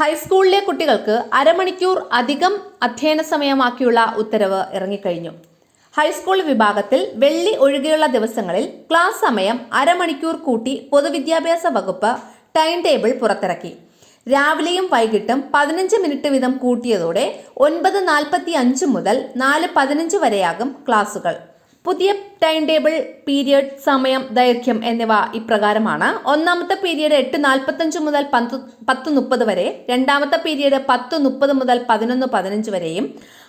ഹൈസ്കൂളിലെ കുട്ടികൾക്ക് അരമണിക്കൂർ അധികം അധ്യയന സമയമാക്കിയുള്ള ഉത്തരവ് ഇറങ്ങിക്കഴിഞ്ഞു. ഹൈസ്കൂൾ വിഭാഗത്തിൽ വെള്ളി ഒഴികെയുള്ള ദിവസങ്ങളിൽ ക്ലാസ് സമയം അരമണിക്കൂർ കൂട്ടി പൊതുവിദ്യാഭ്യാസ വകുപ്പ് ടൈം ടേബിൾ പുറത്തിറക്കി. രാവിലെയും വൈകിട്ടും 15 മിനിറ്റ് വീതം കൂട്ടിയതോടെ 9:45 മുതൽ 4:15 വരെയാകും ക്ലാസുകൾ. പുതിയ ടൈം ടേബിൾ പീരിയഡ്, സമയം, ദൈർഘ്യം എന്നിവ ഇപ്രകാരമാണ്. ഒന്നാമത്തെ പീരിയഡ് 8:45 മുതൽ 10:30 വരെ, രണ്ടാമത്തെ പീരിയഡ് 10:30 മുതൽ 11:15 വരെയും,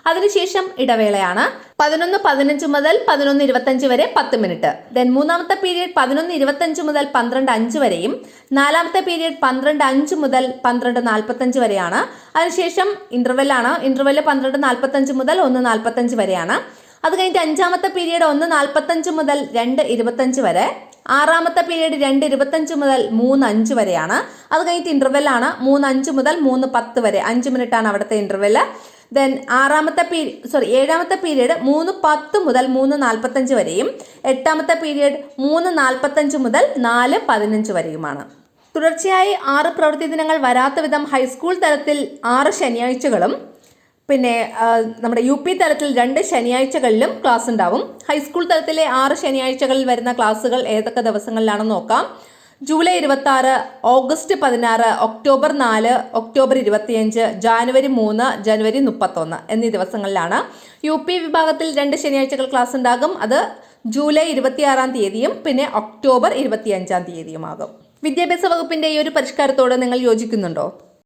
അതിനുശേഷം ഇടവേളയാണ് 11:15 മുതൽ 11:25 വരെ 10 മിനിറ്റ്. മൂന്നാമത്തെ പീരിയഡ് 11:25 മുതൽ 12:05 വരെയും, നാലാമത്തെ പീരിയഡ് 12:05 മുതൽ 12:45 വരെയാണ്. അതിനുശേഷം ഇന്റർവെല്ലാണ്. ഇന്റർവെല് 12:45 മുതൽ 1:45 വരെയാണ്. അത് കഴിഞ്ഞിട്ട് അഞ്ചാമത്തെ പീരീഡ് 1:45 മുതൽ 2:25 വരെ, ആറാമത്തെ പീരീഡ് 2:25 മുതൽ 3:05 വരെയാണ്. അത് കഴിഞ്ഞിട്ട് ഇന്റർവെല്ലാണ് 3:05 മുതൽ 3:10 വരെ, 5 മിനിറ്റ് ആണ് അവിടുത്തെ ഇന്റർവെല്. ഏഴാമത്തെ പീരീഡ് 3:10 മുതൽ 3:45 വരെയും, എട്ടാമത്തെ പീരീഡ് 3:45 മുതൽ 4:15 വരെയുമാണ്. തുടർച്ചയായി 6 പ്രവൃത്തി ദിനങ്ങൾ വരാത്ത വിധം ഹൈസ്കൂൾ തലത്തിൽ 6 ശനിയാഴ്ചകളും പിന്നെ നമ്മുടെ UP തലത്തിൽ 2 ശനിയാഴ്ചകളിലും ക്ലാസ് ഉണ്ടാവും. ഹൈസ്കൂൾ തലത്തിലെ 6 ശനിയാഴ്ചകളിൽ വരുന്ന ക്ലാസ്സുകൾ ഏതൊക്കെ ദിവസങ്ങളിലാണെന്ന് നോക്കാം. July 26, August 16, October 4, October 25, January 3, ജനുവരി 31 എന്നീ ദിവസങ്ങളിലാണ്. UP വിഭാഗത്തിൽ 2 ശനിയാഴ്ചകൾ ക്ലാസ് ഉണ്ടാകും. അത് ജൂലൈ 26-ാം തീയതിയും പിന്നെ ഒക്ടോബർ 25-ാം തീയതിയുമാകും. വിദ്യാഭ്യാസ വകുപ്പിന്റെ ഈ ഒരു പരിഷ്കാരത്തോട് നിങ്ങൾ യോജിക്കുന്നുണ്ടോ?